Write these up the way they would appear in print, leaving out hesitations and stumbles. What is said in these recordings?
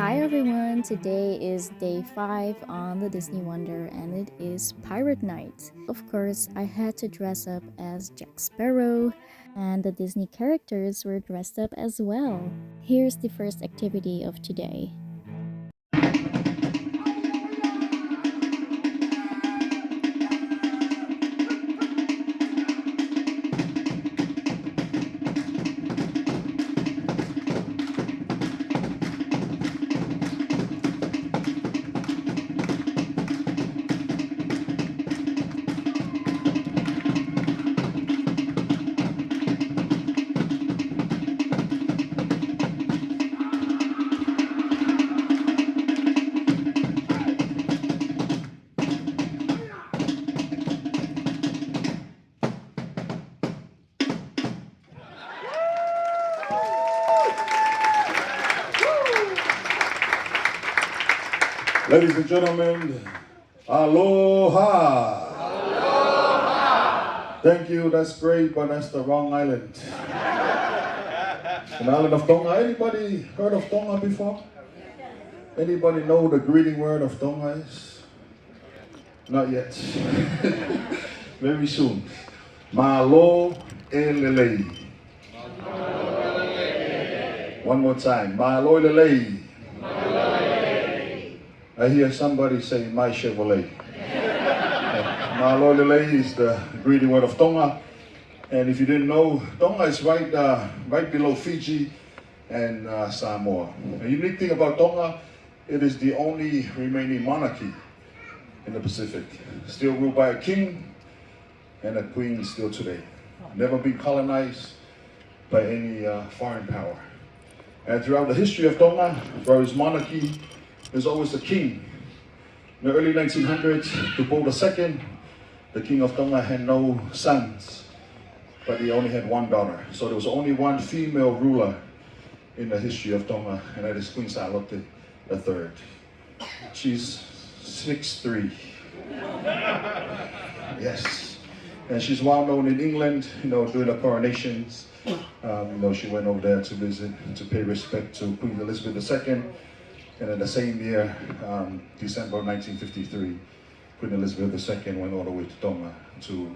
Hi everyone, today is day 5 on the Disney Wonder and it is Pirate Night. Of course, I had to dress up as Jack Sparrow and the Disney characters were dressed up as well. Here's the first activity of today. Ladies and gentlemen, aloha! Aloha! Thank you, that's great, but that's the wrong island. An island of Tonga. Anybody heard of Tonga before? Anybody know the greeting word of Tonga is? Not yet. Very soon. Malo elele. One more time. Malo elele. I hear somebody say, my Chevrolet. Malolele is the greeting word of Tonga. And if you didn't know, Tonga is right below Fiji and Samoa. The unique thing about Tonga, it is the only remaining monarchy in the Pacific. Still ruled by a king and a queen still today. Never been colonized by any foreign power. And throughout the history of Tonga, for its monarchy, there's always a king. In the early 1900s, Tupo II, the king of Tonga, had no sons, but he only had one daughter. So there was only one female ruler in the history of Tonga, and that is Queen Palate III. She's 6'3". Yes. And she's well known in England, during the coronations. She went over there to visit, to pay respect to Queen Elizabeth II. And in the same year, December 1953, Queen Elizabeth II went all the way to Tonga to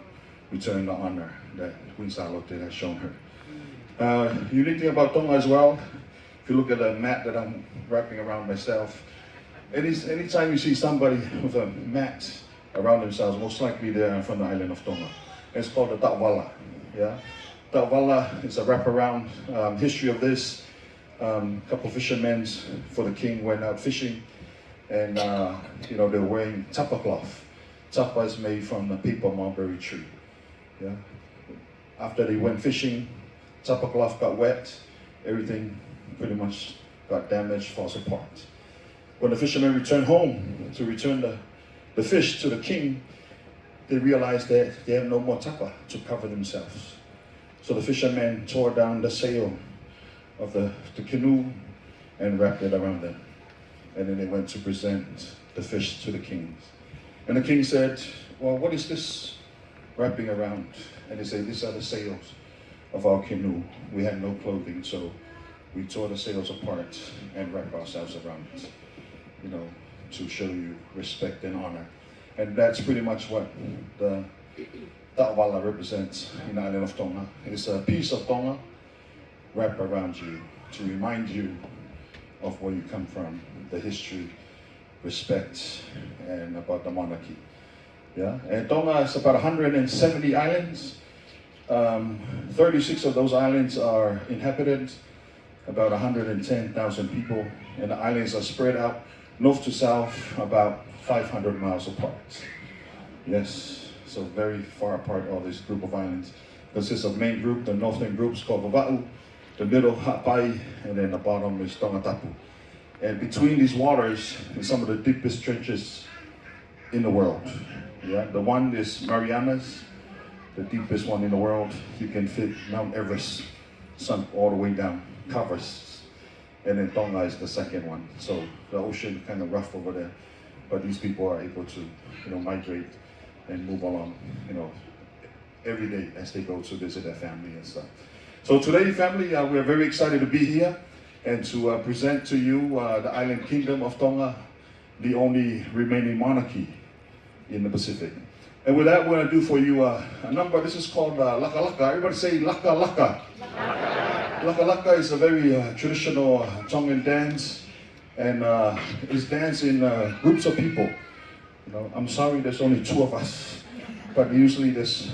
return the honor that Queen Palate has shown her. Unique thing about Tonga as well, if you look at the mat that I'm wrapping around myself, anytime you see somebody with a mat around themselves, most likely they're from the island of Tonga. It's called the Ta'wala. Yeah? Ta'wala is a wraparound history of this. Couple fishermen for the king went out fishing, and they were wearing tapa cloth. Tapa is made from the paper mulberry tree. Yeah. After they went fishing, tapa cloth got wet. Everything pretty much got damaged, falls apart. When the fishermen returned home to return the fish to the king, they realized that they had no more tapa to cover themselves. So the fishermen tore down the sail of the canoe and wrapped it around them. And then they went to present the fish to the king. And the king said, well, what is this wrapping around? And they said, these are the sails of our canoe. We had no clothing, so we tore the sails apart and wrapped ourselves around it, to show you respect and honor. And that's pretty much what the Ta'wala represents in the island of Tonga. It's a piece of Tonga wrap around you to remind you of where you come from, the history, respect, and about the monarchy. Yeah, and Tonga is about 170 islands. 36 of those islands are inhabited, about 110,000 people, and the islands are spread out north to south, about 500 miles apart. Yes, so very far apart, all this group of islands. Consists of main group, the northern group is called Vava'u, the middle Hapai, and then the bottom is Tongatapu. And between these waters is some of the deepest trenches in the world. Yeah, the one is Marianas, the deepest one in the world. You can fit Mount Everest, sunk all the way down, covers. And then Tonga is the second one. So the ocean kind of rough over there, but these people are able to, migrate and move along, every day as they go to visit their family and stuff. So today, family, we're very excited to be here. and to present to you the island kingdom of Tonga, the only remaining monarchy in the Pacific. And with that, we're going to do for you a number. This is called Laka Laka. Everybody say Laka Laka. Laka Laka is a very traditional Tongan dance, and it's danced in groups of people. You know, I'm sorry there's only 2 of us, but usually there's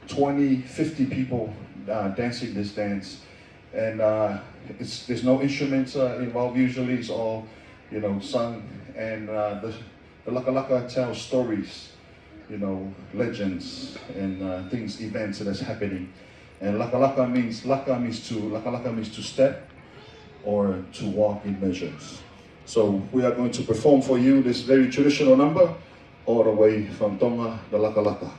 20, 50 people dancing this dance. And there's no instruments involved usually. It's all, sung. And the Laka Laka tells stories, legends and things, events that's happening. And Laka Laka means to step or to walk in measures. So we are going to perform for you this very traditional number all the way from Tonga, the Laka Laka.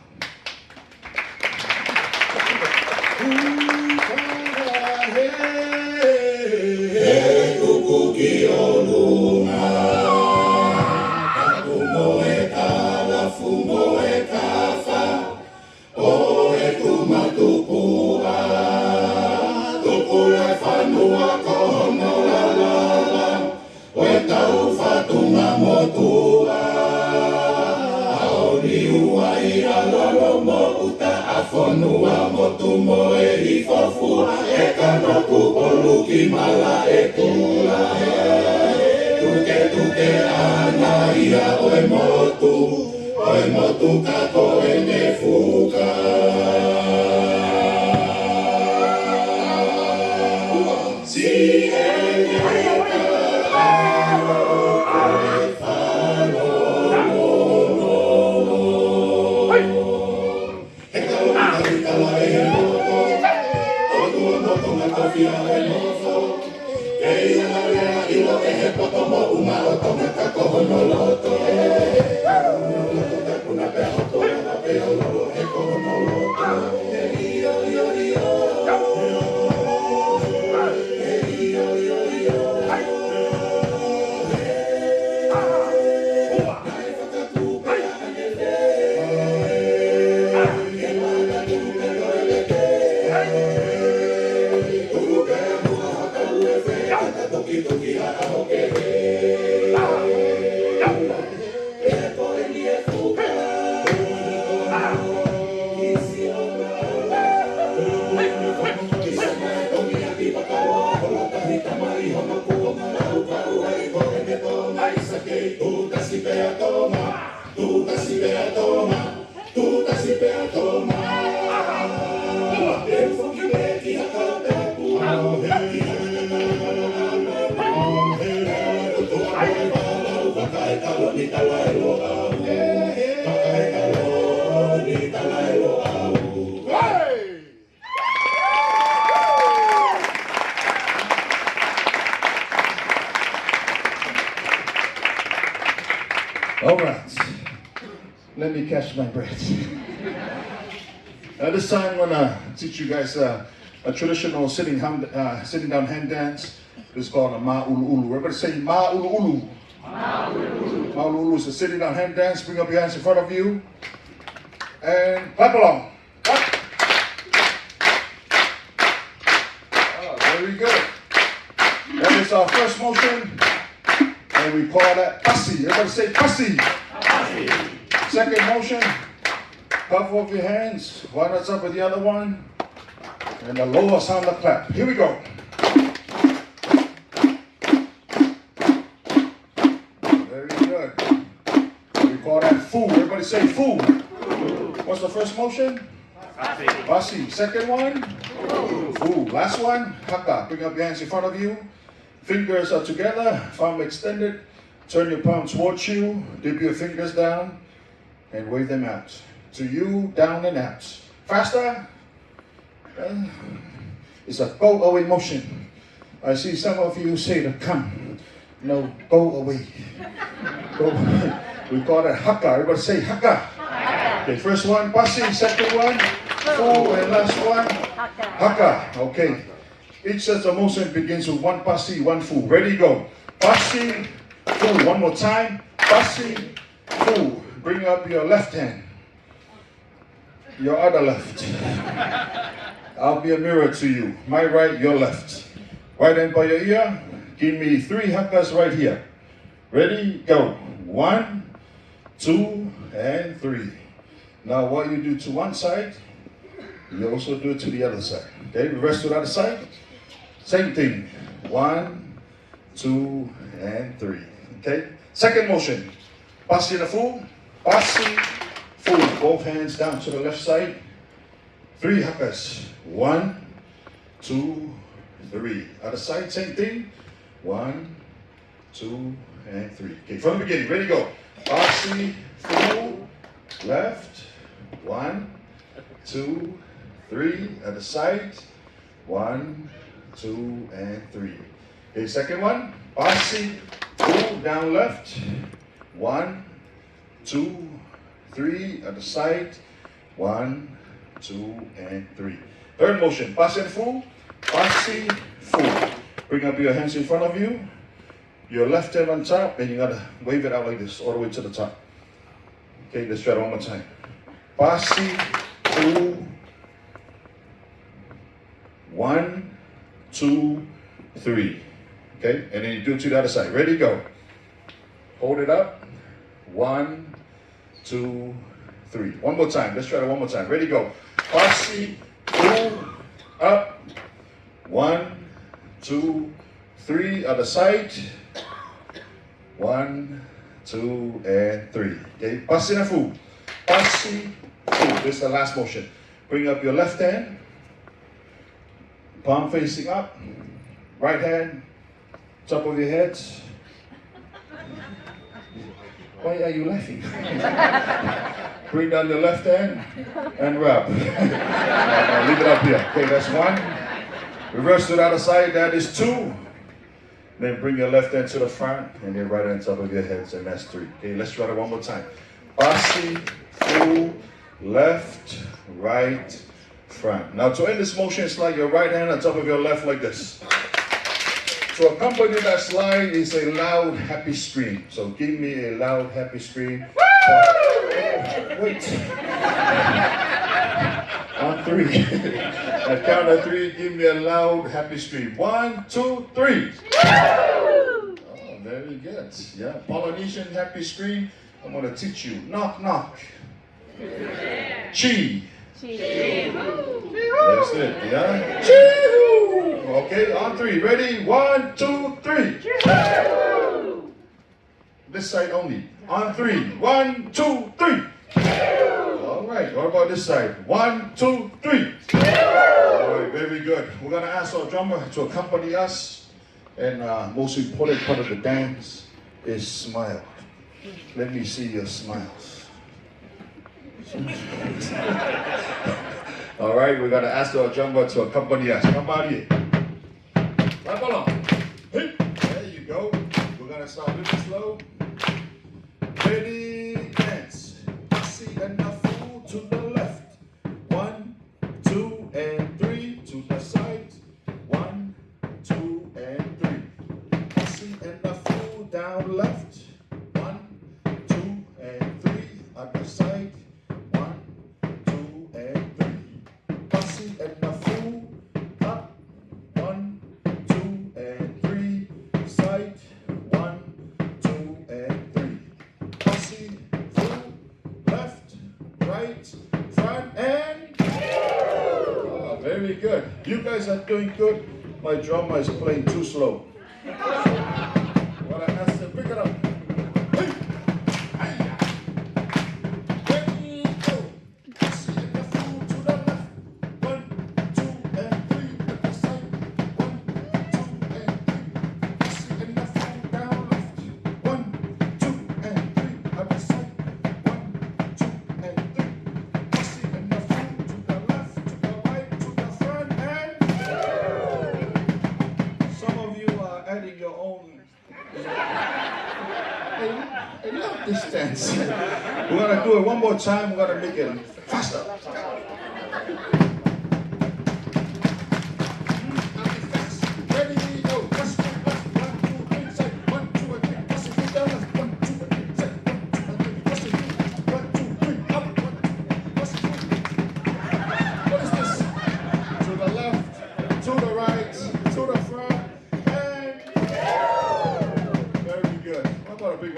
Fonua motumo e hifafua e kanoku oluki mala e kula tuke ana ia oe motu kako e nefuka si e neka All right, let me catch my breath. This time I'm gonna teach you guys a traditional sitting down hand dance. It's called a ma'ulu. Everybody say ma'ulu. Ma'ulu is a sitting down hand dance. Bring up your hands in front of you and clap along. Clap. Oh, very good. That is our first motion. And we call that pasi. Everybody say pasi. Second motion, cup of your hands, one that's up with the other one, and the lowest on the clap. Here we go. Very good. We call that fu. Everybody say fu. What's the first motion? Pasi. Second one? Fu. Last one? Haka. Bring up your hands in front of you. Fingers are together, palm extended. Turn your palm towards you, dip your fingers down, and wave them out. To you, down and out. Faster. It's a go away motion. I see some of you say to come. No, go away. Go away. We call it haka. Everybody say haka. Okay, first one, pasi. Second one, fu. And last one, haka. Okay. Each set of motion begins with one pasi, one fu. Ready, go. Pasi, fu. One more time. Pasi, fu. Bring up your left hand. Your other left. I'll be a mirror to you. My right, your left. Right hand by your ear. Give me 3 hakas right here. Ready, go. 1, 2, and 3. Now what you do to one side, you also do it to the other side. Okay, reverse to the other side. Same thing. 1, 2, and 3. Okay, second motion. Pasi na full. Pasi, full. Both hands down to the left side. 3 hakas. 1, 2, 3. Other side, same thing. 1, 2, and 3. Okay, from the beginning, ready, go. Pasi, full, left. 1, 2, 3. Other side. 1, 2, and 3. Okay, second one. Pasi, full, down left. 1, 2, 3. Other side. 1, 2, and 3. Third motion. Pasi full. Pasi, full. Bring up your hands in front of you. Your left hand on top, and you gotta wave it out like this, all the way to the top. Okay, let's try it one more time. Pasi, full. 1, 2, 3. Okay, and then you do it to the other side. Ready, go. Hold it up. 1, 2, 3. One more time. Let's try it one more time. Ready, go. Pasi, full, up. 1, 2, 3. Other side. 1, 2, and 3. Okay, pasi na full. Pasi, full. This is the last motion. Bring up your left hand. Palm facing up. Right hand, top of your head. Why are you laughing? Bring down your left hand and rub. Leave it up here. Okay, that's 1. Reverse to the other side, that is 2. Then bring your left hand to the front and then right hand top of your heads, and that's 3. Okay, let's try it one more time. Pasi, full, left, right, front. Now to end this motion, slide your right hand on top of your left like this. To accompany that slide is a loud, happy scream. So give me a loud, happy scream. Wait. On 3. At count of 3, give me a loud, happy scream. 1, 2, 3. Oh, very good. Yeah, Polynesian happy scream. I'm going to teach you. Knock, knock. Chi. That's it, yeah? Chee-hoo! Okay, on 3. Ready? 1, 2, 3. This side only. On 3. 1, 2, 3. All right, what about this side? 1, 2, 3. All right, very good. We're going to ask our drummer to accompany us. And most important part of the dance is smile. Let me see your smiles. All right, we're going to ask our drummer to accompany us. Come on here. Clap along. Hey, there you go. We're going to start really slow. Ready, dance. Pasi and a full to the left. 1, 2, and 3 to the side. 1, 2, and 3. Pasi and a full down left. 1, 2, and 3 at the side. 1, 2, and 3. Pasi and a full up. 1, 2, and 3. Side. 1, 2, and 3. Pasi, full, left, right, front, and... Oh, very good. You guys are doing good. My drummer is playing too slow. What I asked him, pick it up. Hey! Hi-ya! Ready, go! Pasi and the full to the left. 1, 2, and 3 at the side. 1, 2, and 3. Pasi and the full down left. 1, 2, and 3 at the side. 1, 2, and 3. Pasi and the full to the left, to the right, to the front, and... Some of you are adding your own. I love this dance. We're gonna do it one more time. We're gonna make it faster. Ready, go. Just one, left, 1, 2, 3, side. 1, 2, and 3. Pass it full down left. 1, 2, and 3, side. 1, 2, and 3. Pass it full. 1, 2, 3. Up. 1, 2. Pass it full. What is this? To the left, to the right, to the front.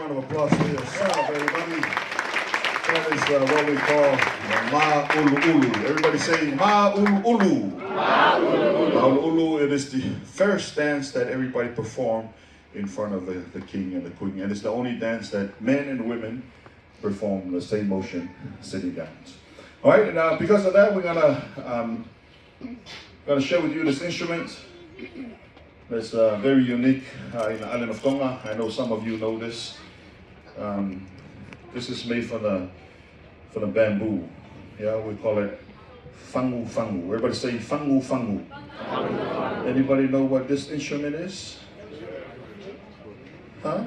round of applause for yourself, everybody. That is what we call Ma'ulu'ulu. Everybody say Ma'ulu'ulu. Ma'ulu'ulu, it is the first dance that everybody perform in front of the king and the queen. And it's the only dance that men and women perform the same motion sitting down. All right, and because of that, we're gonna share with you this instrument. It's very unique in the island of Tonga. I know some of you know this. This is made from the bamboo. Yeah, we call it fangu fangu. Everybody say fangu fangu. Anybody know what this instrument is? Huh?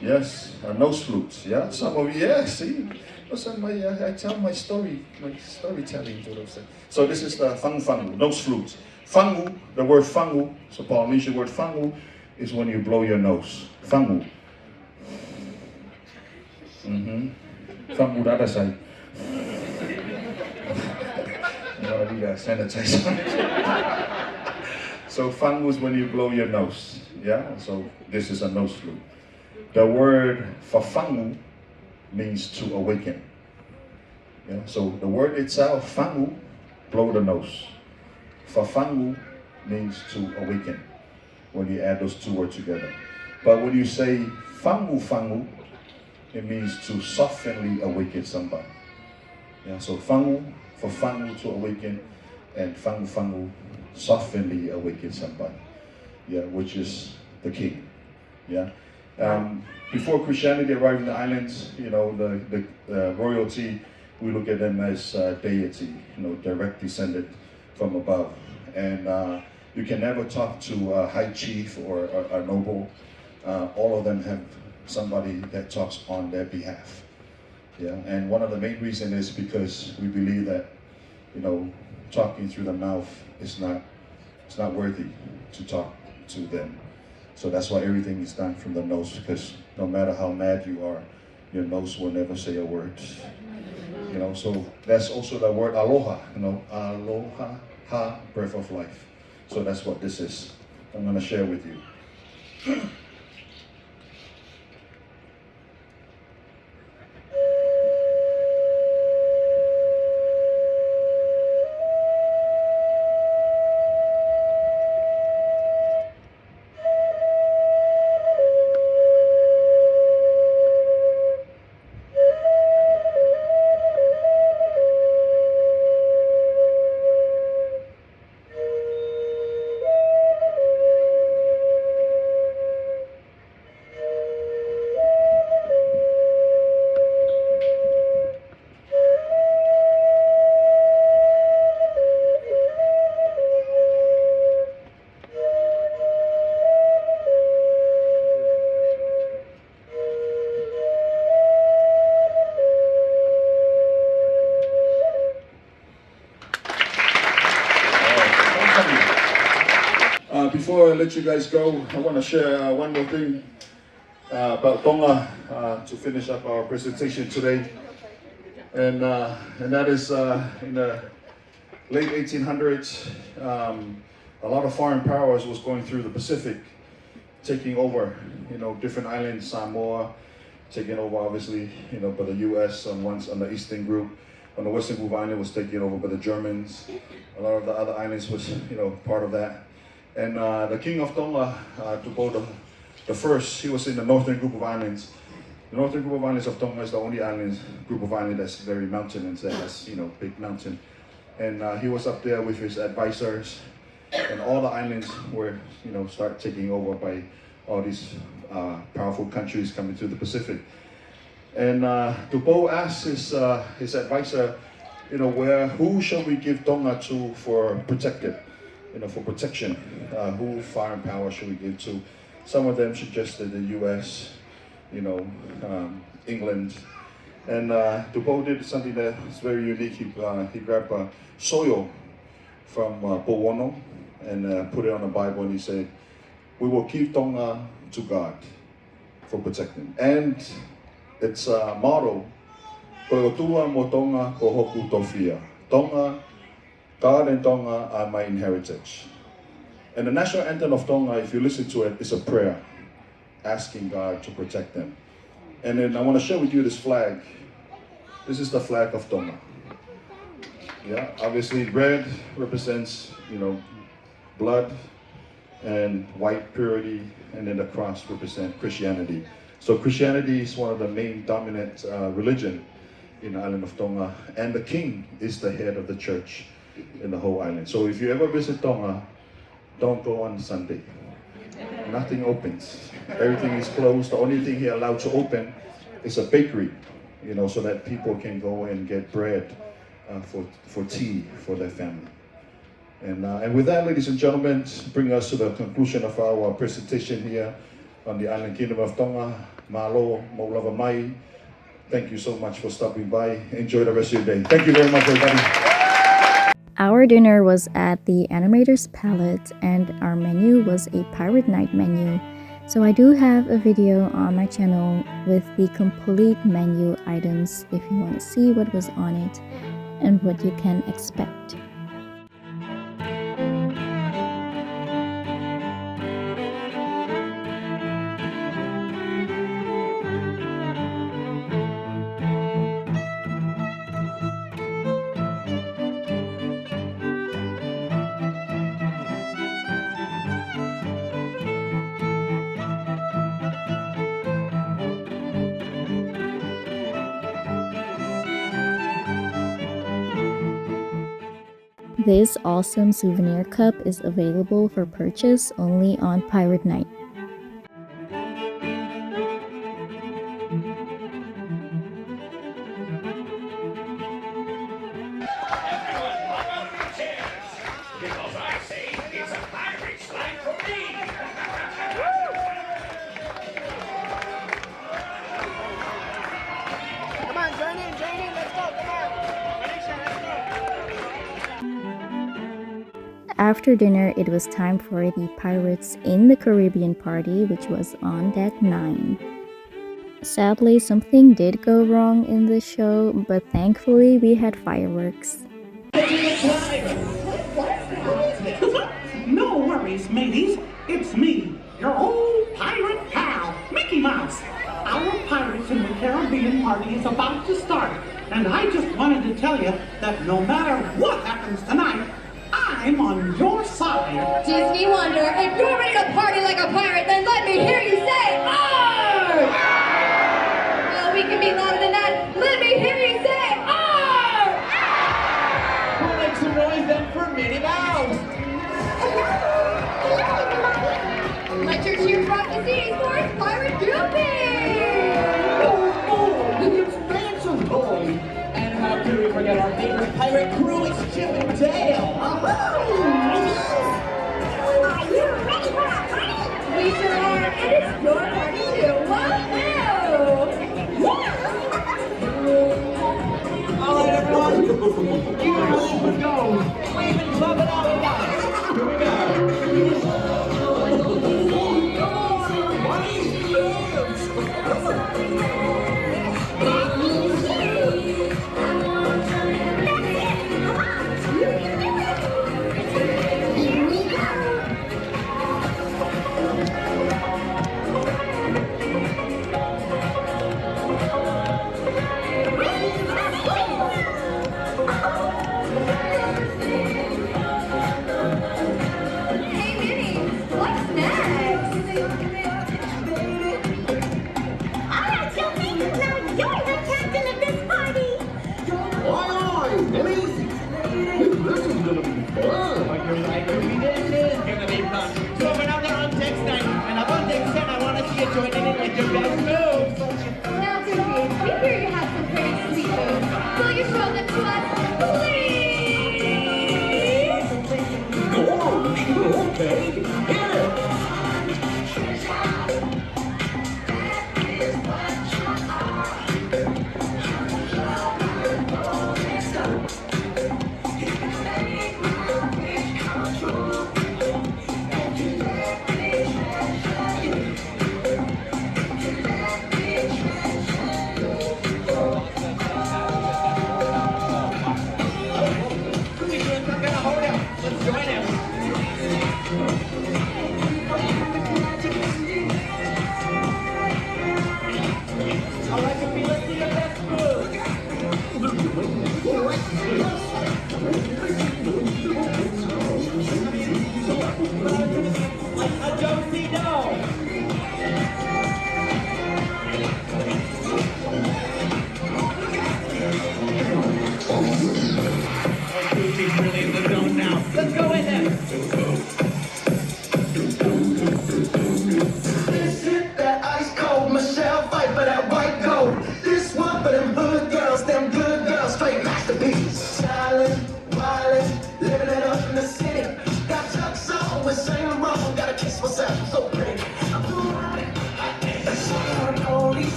Yes, a nose flute. Yeah, some of you. Yeah, see, listen, I tell my storytelling to them. So this is the fangu fangu, nose flute. Fangu, the word fangu, so Polynesian word fangu, is when you blow your nose. Fangu. Fangu the other side. We got sanitizer. So fangu is when you blow your nose. Yeah, so this is a nose flute. The word for fangu means to awaken. Yeah, so the word itself, fangu, blow the nose. Fafangu means to awaken when you add those two words together. But when you say fangu fangu, it means to softly awaken somebody. Yeah, so fangu, for fangu to awaken, and fangu fangu, softly awaken somebody. Yeah, which is the king. Yeah. Before Christianity arrived in the islands, you know, the royalty, we look at them as deity, you know, direct descendant from above. And you can never talk to a high chief or a noble. All of them have somebody that talks on their behalf. Yeah, and one of the main reasons is because we believe that, you know, talking through the mouth is not worthy to talk to them. So that's why everything is done from the nose, because no matter how mad you are, your nose will never say a word. You know, so that's also the word aloha, you know, aloha, ha, breath of life. So that's what this is. I'm going to share with you. Before I let you guys go, I want to share one more thing about Tonga to finish up our presentation today. And that is in the late 1800s, a lot of foreign powers was going through the Pacific, taking over, you know, different islands, Samoa, taking over obviously, you know, by the US on the eastern group. On the western group island was taken over by the Germans. A lot of the other islands was, you know, part of that. And the king of Tonga, Tupo the first, he was in the northern group of islands. The northern group of islands of Tonga is the only group of islands that's very mountainous, that has, you know, big mountain. And he was up there with his advisors, and all the islands were, you know, start taking over by all these powerful countries coming to the Pacific. And Tupo asked his advisor, you know, who shall we give Tonga to for protected? You know, for protection, who foreign power should we give to? Some of them suggested the U.S., you know, England, and Tupo did something that is very unique. He grabbed soil from Powono and put it on the Bible, and he said, "We will give Tonga to God for protecting." And its motto, "Ko'otua mo Tonga ko hoku tofia." Tonga, God and Tonga are my inheritance. And the national anthem of Tonga, if you listen to it, is a prayer asking God to protect them. And then I want to share with you this flag. This is the flag of Tonga. Yeah, obviously red represents, blood, and white purity, and then the cross represents Christianity. So Christianity is one of the main dominant religion in the island of Tonga, and the king is the head of the church in the whole island. So if you ever visit Tonga, don't go on Sunday. Nothing opens. Everything is closed. The only thing he allowed to open is a bakery, so that people can go and get bread for tea for their family. And with that, ladies and gentlemen, bring us to the conclusion of our presentation here on the island kingdom of Tonga. Malo, maulava mai. Thank you so much for stopping by. Enjoy the rest of your day. Thank you very much, everybody. Our dinner was at the Animator's Palate, and our menu was a Pirate Night menu. So I do have a video on my channel with the complete menu items if you want to see what was on it and what you can expect. This awesome souvenir cup is available for purchase only on Pirate Night. Because I say it's a pirate's night for me. Come on, join in, let's go, come on. Malaysia, let's go. After dinner, it was time for the Pirates in the Caribbean party, which was on deck 9. Sadly, something did go wrong in this show, but thankfully we had fireworks. No worries, mateys. It's me, your old pirate pal, Mickey Mouse. Our Pirates in the Caribbean party is about to start, and I just wanted to tell you that no matter what happens tonight, I'm on your side. Disney Wonder, if you're ready to party like a pirate, then let me hear you say, "Arr!" Well, we can be louder than that. Let me hear you say, "Arr!" Who makes some noise then for Minnie Mouse? Let your cheer rock the seas for its pirate grouping! It's Ransom Toys! And how could we forget our favorite pirate crew? It's Chip and Dale! Are you ready for our party? We sure are, and it's your party too. Woohoo! All right, everyone. You know how this one goes. Wave and club it out, guys. Here we go. Hey, Minnie, what's next? All right, Johnny.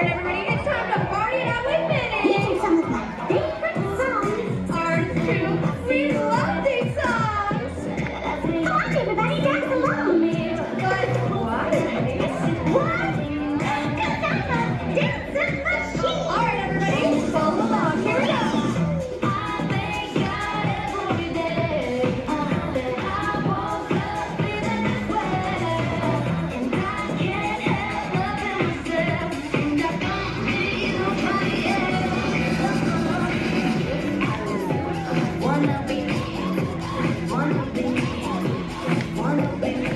right, everybody, it's time to party it out with Minnie. These are some of my favorite songs. Ours too. We love these songs. Come on, everybody, dance along. But why, Minnie? What? 'Cause I'm a dancing machine. All right, everybody, follow along. Here we go. I thank God every day that I woke up feeling this way, and I can't help loving myself, and I don't need nobody else. Wanna be me, wanna be me, wanna be me.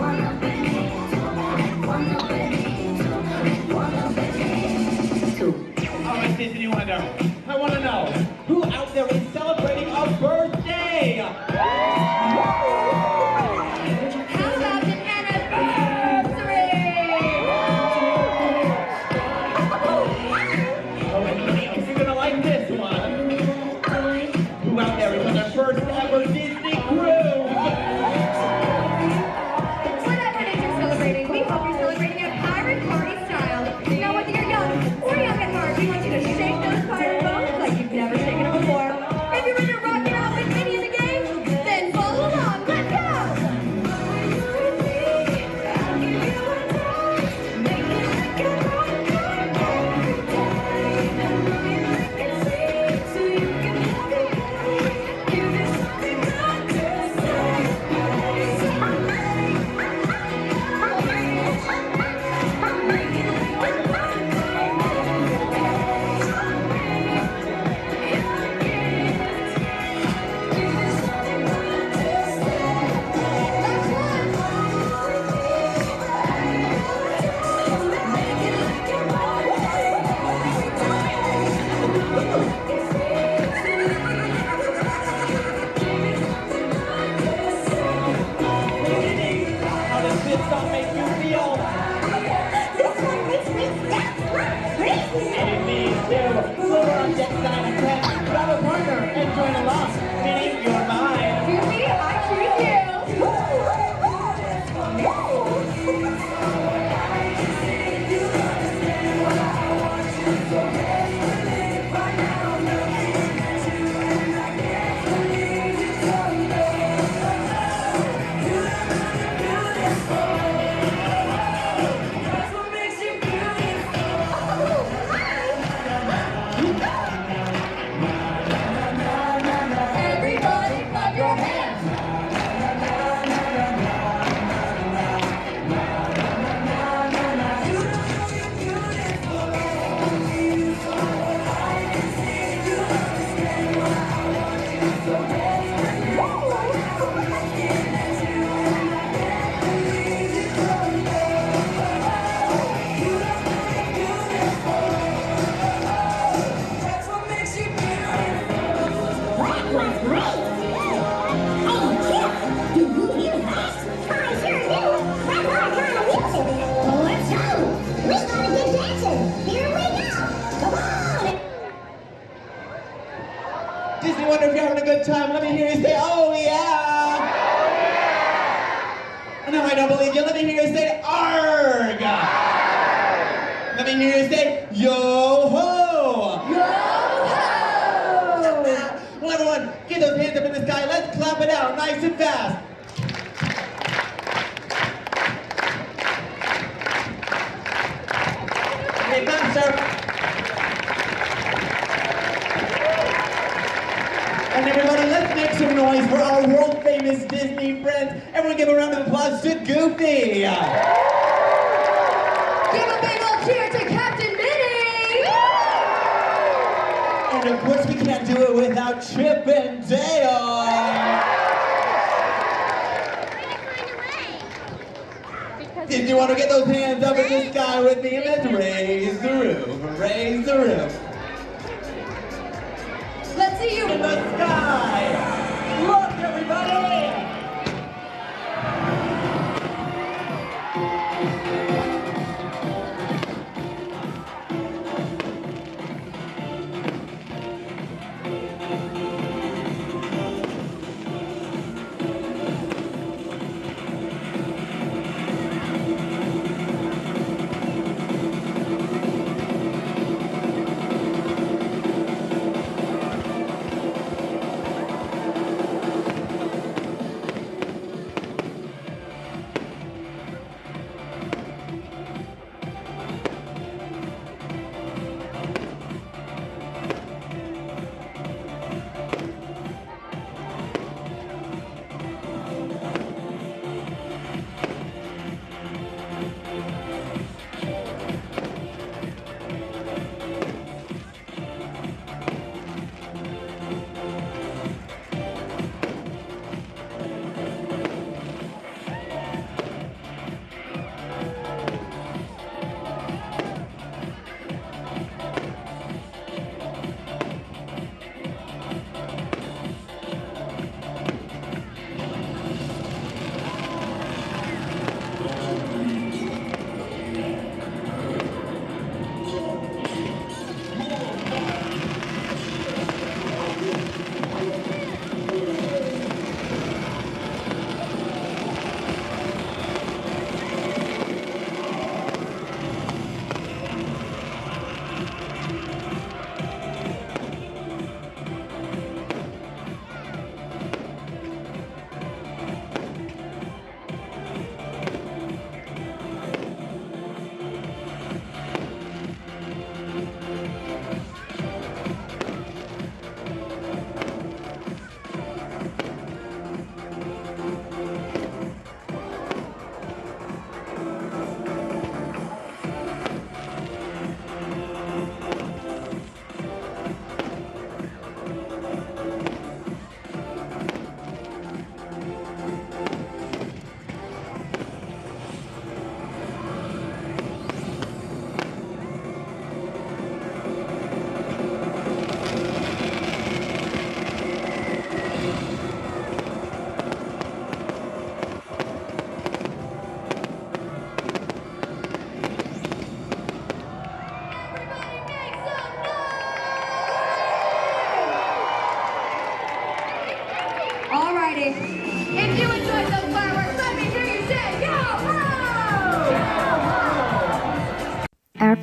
Wanna be me, wanna be me, wanna be me too. All right, Disney Wonder, I want to know, who out there is celebrating a birthday? How about an anniversary? Oh, and you're going to like this one. Who out there is on their first ever Disney cruise? Whatever it is you're celebrating, we hope you're celebrating it pirate party style. Now, whether you're young or young at heart, we want you to shake those pirate bones like you've never shaken them before. If you're ready to rock it out with Minnie in the game, then follow along. Let's go! How does this song make you feel? This one makes me step crazy. And it means to floor on deck 9 and 10. Grab a partner and join along. Minnie, you're mine. Choose me, I choose you. Everybody clap your hands. That was great. Hey, Chip, do you hear that? I sure do. That's our kind of music. Well, let's go. We gotta get dancing. Here we go. Come on. Disney Wonder, if you're having a good time, let me hear you say, oh yeah! And if I don't believe you, let me hear you say, arg! Let me hear you say, yo-ho! Yo-ho! Well, everyone, get those hands up in the sky. Let's clap it out nice and fast. Hey, master. And everybody, let's make some noise for our world-famous Disney friends. Everyone give a round of applause to Goofy. Give a big old cheer to Captain Minnie! And of course, we can't do it without Chip and Dale. If you want to get those hands up in the sky with me, and let's raise the roof, raise the roof. Let's see you. In the sky. Look, everybody.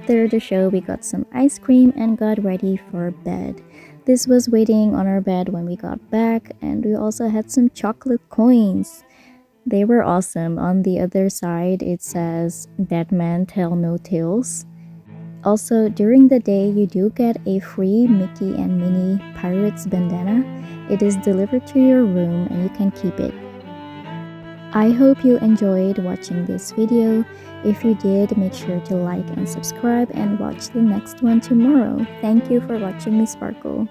after the show, we got some ice cream and got ready for bed. This was waiting on our bed when we got back, and we also had some chocolate coins. They were awesome. On the other side, it says, "Dead man tell no tales." Also, during the day, you do get a free Mickey and Minnie Pirates bandana. It is delivered to your room and you can keep it. I hope you enjoyed watching this video. If you did, make sure to like and subscribe and watch the next one tomorrow. Thank you for watching me sparkle.